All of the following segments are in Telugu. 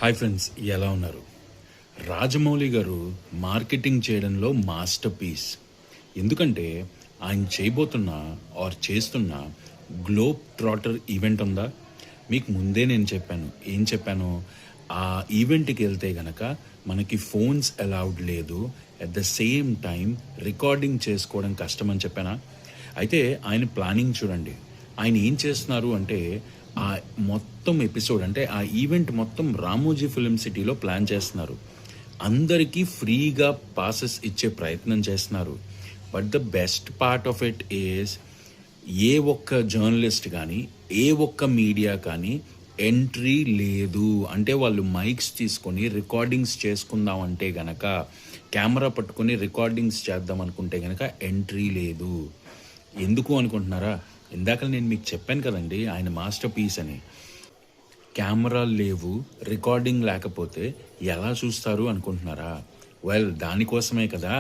హాయ్ ఫ్రెండ్స్, ఎలా ఉన్నారు? రాజమౌళి గారు మార్కెటింగ్ చేయడంలో మాస్టర్ పీస్. ఎందుకంటే ఆయన చేయబోతున్న చేస్తున్న గ్లోబ్ ట్రాటర్ ఈవెంట్ ఉందా? మీకు ముందే నేను చెప్పాను. ఏం చెప్పాను? ఆ ఈవెంట్కి వెళ్తే గనక మనకి ఫోన్స్ అలౌడ్ లేదు, at the same time recording చేసుకోవడం కష్టం అని చెప్పానా? అయితే ఆయన ప్లానింగ్ చూడండి. ఆయన ఏం చేస్తున్నారు అంటే ఆ మొత్తం ఎపిసోడ్ అంటే ఆ ఈవెంట్ మొత్తం రామోజీ ఫిలిం సిటీలో ప్లాన్ చేస్తున్నారు. అందరికీ ఫ్రీగా పాసెస్ ఇచ్చే ప్రయత్నం చేస్తున్నారు. But the best part of it is a ఒక్క జర్నలిస్ట్ కానీ ఏ ఒక్క మీడియా కానీ ఎంట్రీ లేదు. అంటే వాళ్ళు మైక్స్ తీసుకొని రికార్డింగ్స్ చేసుకుందాం అంటే గనక, కెమెరా పట్టుకొని రికార్డింగ్స్ చేద్దాం అనుకుంటే గనక ఎంట్రీ లేదు. ఎందుకు అనుకుంటున్నారా? ఇందాక నేను మీకు చెప్పాను కదండి, ఆయన మాస్టర్ పీస్ అని. కెమెరాలు లేవు, రికార్డింగ్ లేకపోతే ఎలా చూస్తారు అనుకుంటున్నారా? వెల్, దానికోసమే కదా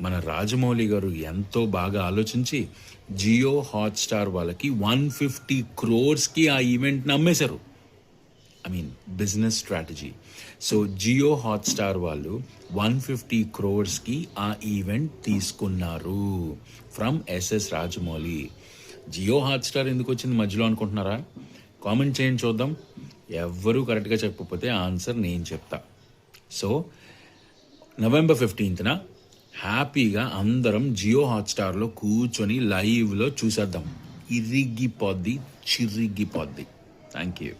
మన రాజమౌళి గారు ఎంతో బాగా ఆలోచించి జియో హాట్స్టార్ వాళ్ళకి 150 crores ఆ ఈవెంట్ని అమ్మేశారు. Business strategy. So Jio Hotstar వాళ్ళు 150 crores ఆ ఈవెంట్ తీసుకున్నారు from SS Rajamouli. Jio Hotstar ఎందుకు వచ్చింది మధ్యలో అనుకుంటున్నారా? కామెంట్ చేయండి చూద్దాం. ఎవ్వరూ కరెక్ట్గా చెప్పకపోతే ఆన్సర్ నేను చెప్తా. సో November 15th హ్యాపీగా అందరం జియో హాట్స్టార్లో కూర్చొని లైవ్లో చూసేద్దాం. చిరిగిపోద్ది. Thank you.